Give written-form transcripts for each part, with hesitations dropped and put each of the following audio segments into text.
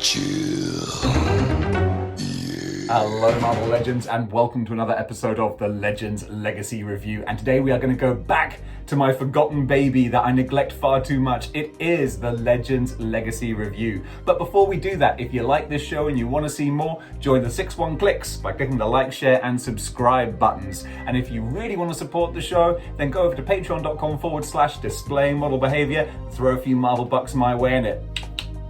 Chill. Hello Marvel Legends and welcome to another episode of the Legends Legacy Review, and today we are going to go back to my forgotten baby that I neglect far too much. It is the Legends Legacy Review. But before we do that, if you like this show and you want to see more, join the 6-1 Clicks by clicking the like, share and subscribe buttons. And if you really want to support the show, then go over to patreon.com/display model behavior, throw a few Marvel bucks my way and it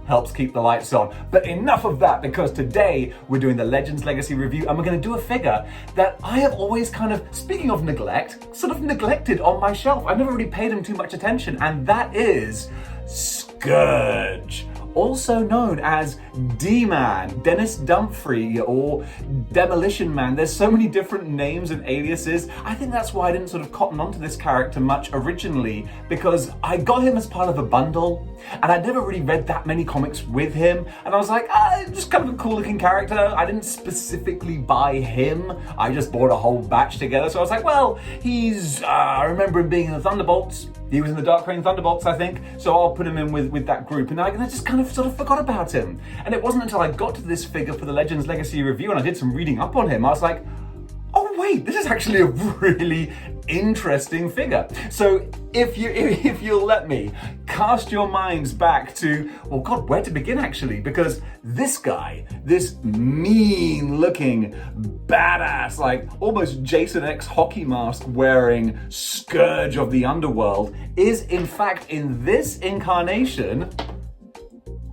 helps keep the lights on. But enough of that, because today we're doing the Legends Legacy Review and we're going to do a figure that I have always kind of, speaking of neglect, sort of neglected on my shelf. I've never really paid him too much attention, and that is Scourge, also known as DMan, Dennis Dumfries, or Demolition Man. There's so many different names and aliases. I think that's why I didn't sort of cotton onto this character much originally, because I got him as part of a bundle, and I'd never really read that many comics with him, and I was like, just kind of a cool looking character. I didn't specifically buy him, I just bought a whole batch together, so I was like, well, I remember him being in the Thunderbolts. He was in the Dark Reign Thunderbolts, I think, so I'll put him in with that group, and I just kind of sort of forgot about him. And it wasn't until I got to this figure for the Legends Legacy Review and I did some reading up on him, I was like, oh wait, this is actually a really interesting figure. So if you'll let me, cast your minds back to, well God, where to begin actually, because this guy, this mean looking, badass, like almost Jason X hockey mask wearing Scourge of the underworld, is in fact in this incarnation,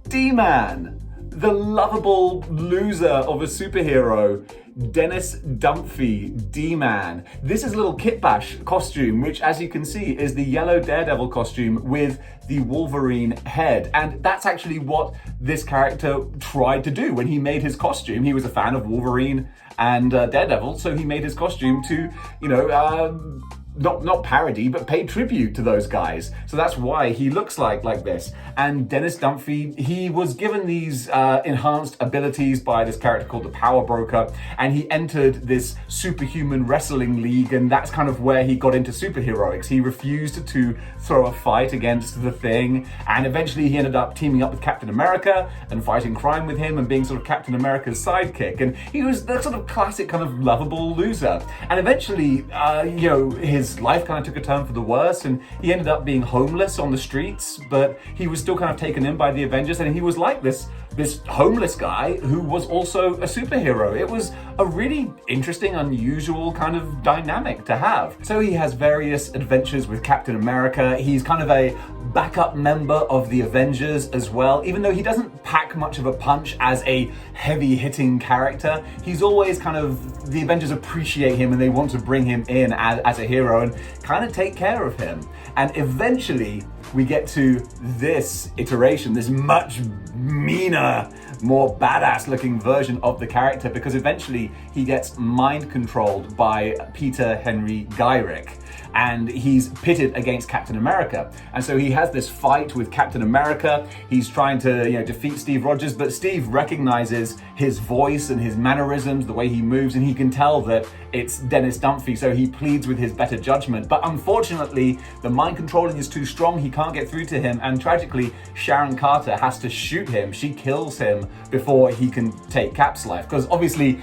DMan, the lovable loser of a superhero, Dennis Dumfries, DMan. This is a little Kit Bash costume, which as you can see is the yellow Daredevil costume with the Wolverine head. And that's actually what this character tried to do when he made his costume. He was a fan of Wolverine and Daredevil, so he made his costume to, not parody, but pay tribute to those guys. So that's why he looks like this. And Dennis Dumfries, he was given these enhanced abilities by this character called the Power Broker, and he entered this superhuman wrestling league, and that's kind of where he got into superheroics. He refused to throw a fight against the Thing, and eventually he ended up teaming up with Captain America and fighting crime with him and being sort of Captain America's sidekick. And he was the sort of classic kind of lovable loser. And eventually, his life kind of took a turn for the worse, and he ended up being homeless on the streets, but he was still kind of taken in by the Avengers, and he was like this homeless guy who was also a superhero. It was a really interesting, unusual kind of dynamic to have. So he has various adventures with Captain America. He's kind of a backup member of the Avengers as well. Even though he doesn't pack much of a punch as a heavy-hitting character, he's always kind of, the Avengers appreciate him and they want to bring him in as a hero and kind of take care of him. And eventually we get to this iteration, this much meaner, more badass looking version of the character, because eventually he gets mind controlled by Peter Henry Gyrick, and he's pitted against Captain America. And so he has this fight with Captain America. He's trying to defeat Steve Rogers, but Steve recognizes his voice and his mannerisms, the way he moves, and he can tell that it's Dennis Dumfries, so he pleads with his better judgment. But unfortunately, the mind controlling is too strong, he can't get through to him, and tragically, Sharon Carter has to shoot him. She kills him before he can take Cap's life, because obviously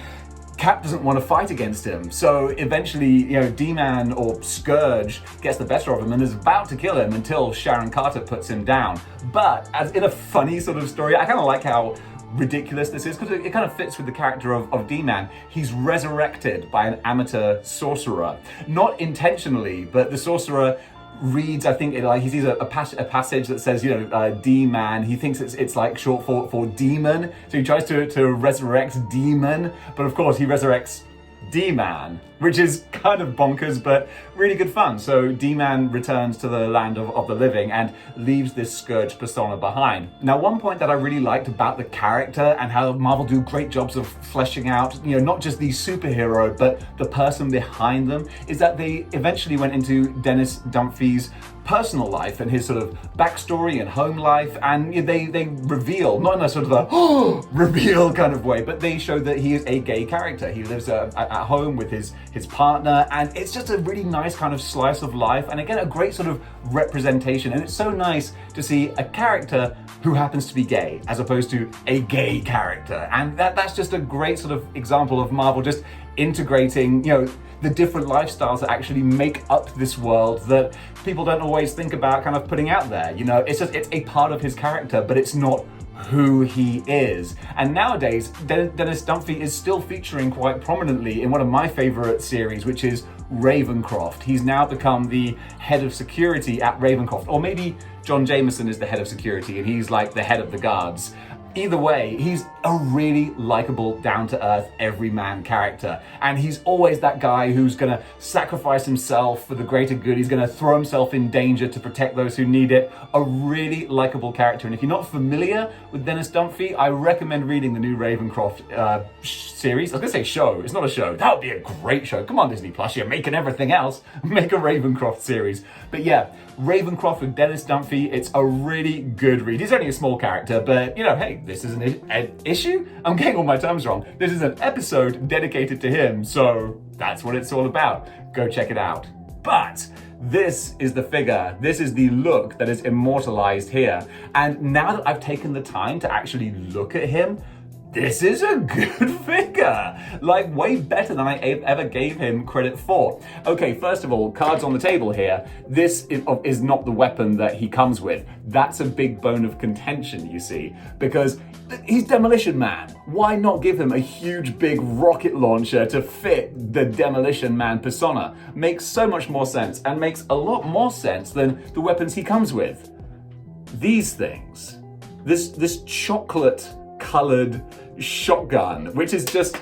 Cap doesn't want to fight against him. So eventually, DMan or Scourge gets the better of him and is about to kill him until Sharon Carter puts him down. But as in a funny sort of story, I kind of like how ridiculous this is, because it kind of fits with the character of DMan. He's resurrected by an amateur sorcerer. Not intentionally, but the sorcerer reads, I think, he sees a passage that says, DMan. He thinks it's like short for demon, so he tries to resurrect DMan, but of course he resurrects DMan, which is kind of bonkers, but really good fun. So DMan returns to the land of the living and leaves this Scourge persona behind. Now, one point that I really liked about the character and how Marvel do great jobs of fleshing out, not just the superhero, but the person behind them, is that they eventually went into Dennis Dumfries' personal life and his sort of backstory and home life, and they reveal, not in a sort of a reveal kind of way, but they show that he is a gay character. He lives at home with his his partner, and it's just a really nice kind of slice of life, and again, a great sort of representation. And it's so nice to see a character who happens to be gay as opposed to a gay character. And that's just a great sort of example of Marvel just integrating, the different lifestyles that actually make up this world that people don't always think about kind of putting out there. It's a part of his character, but it's not who he is. And nowadays, Dennis Dunphy is still featuring quite prominently in one of my favorite series, which is Ravencroft. He's now become the head of security at Ravencroft, or maybe John Jameson is the head of security and he's like the head of the guards. Either way, he's a really likable, down-to-earth, everyman character. And he's always that guy who's gonna sacrifice himself for the greater good. He's gonna throw himself in danger to protect those who need it. A really likable character. And if you're not familiar with Dennis Dunphy, I recommend reading the new Ravencroft series. I was gonna say show, it's not a show. That would be a great show. Come on, Disney Plus, you're making everything else. Make a Ravencroft series. But yeah, Ravencroft with Dennis Dunphy, it's a really good read. He's only a small character, but hey, this is an issue? I'm getting all my terms wrong. This is an episode dedicated to him, so that's what it's all about. Go check it out. But this is the figure, this is the look that is immortalized here. And now that I've taken the time to actually look at him, this is a good figure, like way better than I ever gave him credit for. Okay, first of all, cards on the table here. This is not the weapon that he comes with. That's a big bone of contention, you see, because he's Demolition Man. Why not give him a huge big rocket launcher to fit the Demolition Man persona? Makes so much more sense, and makes a lot more sense than the weapons he comes with. These things. This chocolate colored shotgun, which is just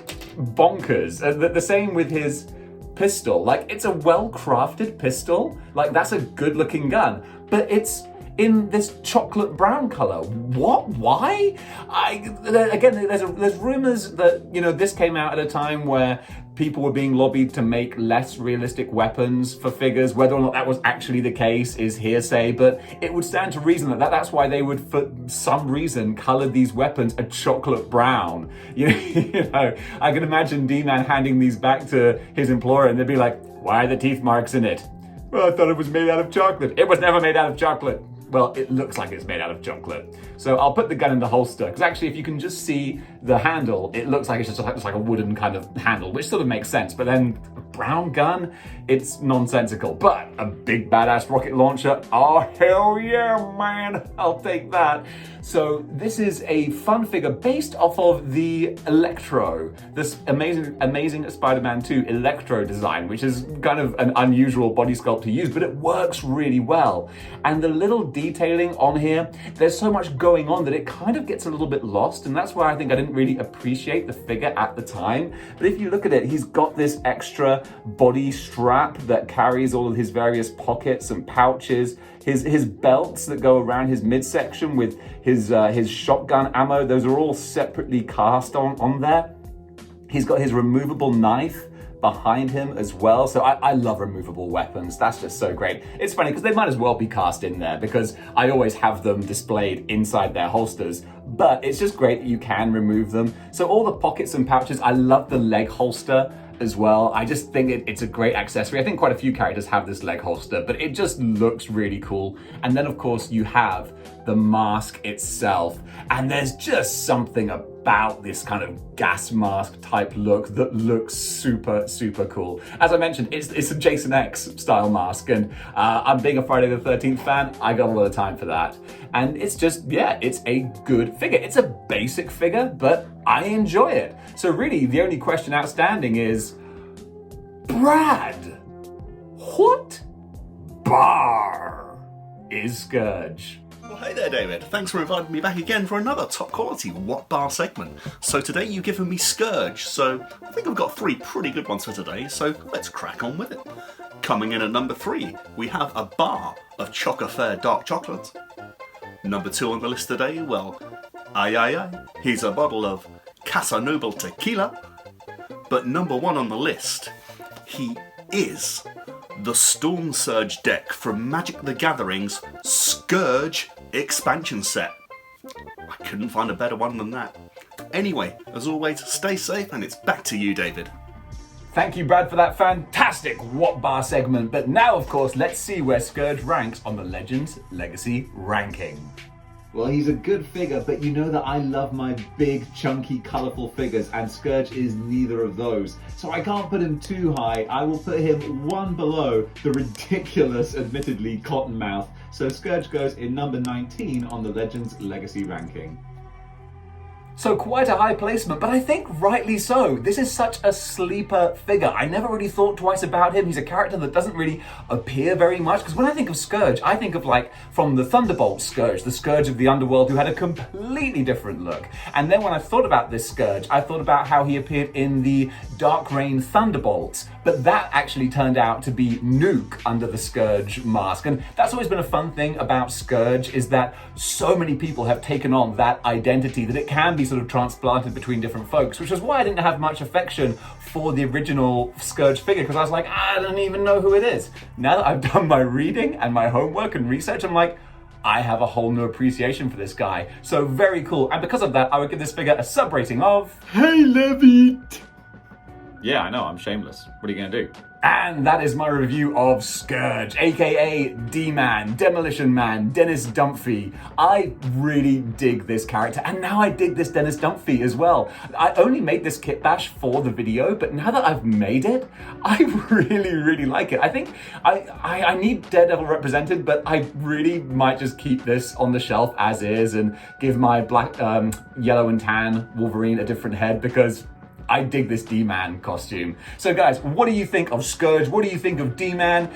bonkers. The same with his pistol. Like, it's a well-crafted pistol. Like, that's a good-looking gun, but it's in this chocolate brown color. What? Why? Again, there's rumors that this came out at a time where people were being lobbied to make less realistic weapons for figures. Whether or not that was actually the case is hearsay, but it would stand to reason that's why they would, for some reason, color these weapons a chocolate brown. I can imagine DMan handing these back to his employer and they'd be like, "Why are the teeth marks in it?" "Well, I thought it was made out of chocolate." "It was never made out of chocolate." Well, it looks like it's made out of chocolate. So I'll put the gun in the holster, because actually if you can just see the handle, it looks like it's just like a wooden kind of handle, which sort of makes sense. But then a brown gun, it's nonsensical. But a big badass rocket launcher, oh hell yeah, man, I'll take that. So this is a fun figure based off of the Electro, this amazing Spider-Man 2 Electro design, which is kind of an unusual body sculpt to use, but it works really well. And the little detailing on here, there's so much going on that it kind of gets a little bit lost, and that's why I think I didn't really appreciate the figure at the time. But if you look at it, he's got this extra body strap that carries all of his various pockets and pouches. His belts that go around his midsection with his shotgun ammo, those are all separately cast on there. He's got his removable knife behind him as well. So I love removable weapons. That's just so great. It's funny because they might as well be cast in there because I always have them displayed inside their holsters, but it's just great that you can remove them. So all the pockets and pouches, I love the leg holster as well. I just think it's a great accessory. I think quite a few characters have this leg holster, but it just looks really cool. And then of course you have the mask itself, and there's just something about this kind of gas mask type look that looks super, super cool. As I mentioned, it's a Jason X style mask, and I'm being a Friday the 13th fan, I got a lot of time for that. And it's just, yeah, it's a good figure. It's a basic figure, but I enjoy it. So really, the only question outstanding is, Brad, what bar is Scourge? Well, hey there, David. Thanks for inviting me back again for another top quality What Bar segment. So today you've given me Scourge, so I think I've got 3 pretty good ones for today, so let's crack on with it. Coming in at number 3, we have a bar of Chocofair dark chocolate. Number 2 on the list today, well, he's a bottle of Casa Noble tequila. But number 1 on the list, he is the Storm Surge deck from Magic the Gathering's Scourge expansion set. I couldn't find a better one than that. Anyway, as always, stay safe, and it's back to you, David. Thank you, Brad, for that fantastic What Bar segment. But now, of course, let's see where Scourge ranks on the Legends Legacy ranking. Well, he's a good figure, but you know that I love my big, chunky, colourful figures, and Scourge is neither of those. So I can't put him too high. I will put him one below the ridiculous, admittedly, Cottonmouth. So Scourge goes in number 19 on the Legends Legacy ranking. So quite a high placement, but I think rightly so. This is such a sleeper figure. I never really thought twice about him. He's a character that doesn't really appear very much, because when I think of Scourge, I think of like from the Thunderbolt Scourge, the Scourge of the Underworld, who had a completely different look. And then when I thought about this Scourge, I thought about how he appeared in the Dark Reign Thunderbolts, but that actually turned out to be Nuke under the Scourge mask. And that's always been a fun thing about Scourge, is that so many people have taken on that identity that it can be sort of transplanted between different folks, which is why I didn't have much affection for the original Scourge figure, because I was like, I don't even know who it is. Now that I've done my reading and my homework and research, I'm like, I have a whole new appreciation for this guy. So very cool. And because of that, I would give this figure a sub rating of... Hey, Levitt! Yeah, I know, I'm shameless. What are you gonna do? And that is my review of Scourge, aka DMan, Demolition Man, Dennis Dumphy. I really dig this character, and now I dig this Dennis Dumphy as well. I only made this kit bash for the video, but now that I've made it, I really like it. I think I need Daredevil represented, but I really might just keep this on the shelf as is and give my black, yellow and tan Wolverine a different head, because I dig this DMan costume. So guys, what do you think of Scourge? What do you think of DMan?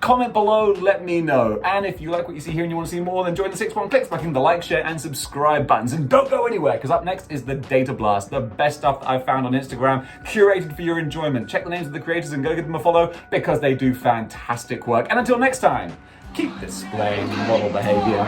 Comment below, let me know. And if you like what you see here and you want to see more, then join the 6-1 clicks by clicking the like, share, and subscribe buttons. And don't go anywhere, because up next is the Data Blast, the best stuff that I've found on Instagram, curated for your enjoyment. Check the names of the creators and go give them a follow, because they do fantastic work. And until next time, keep displaying model behavior.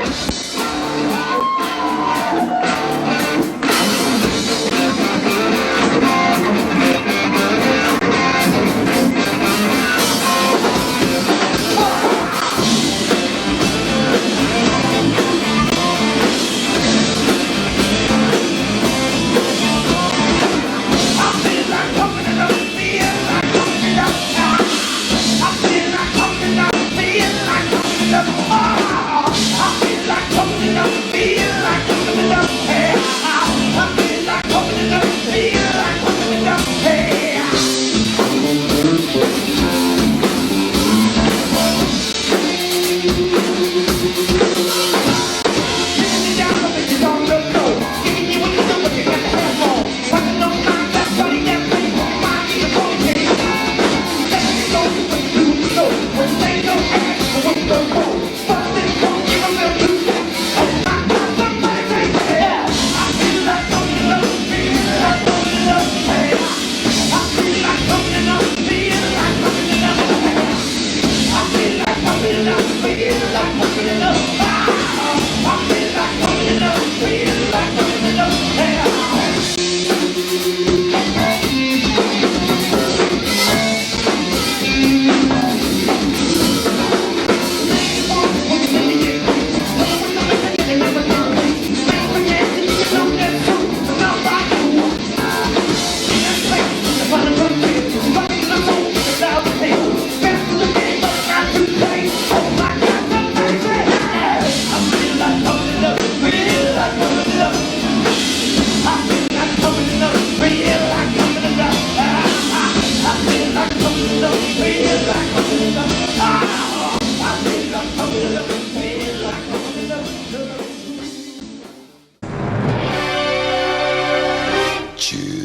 Choose.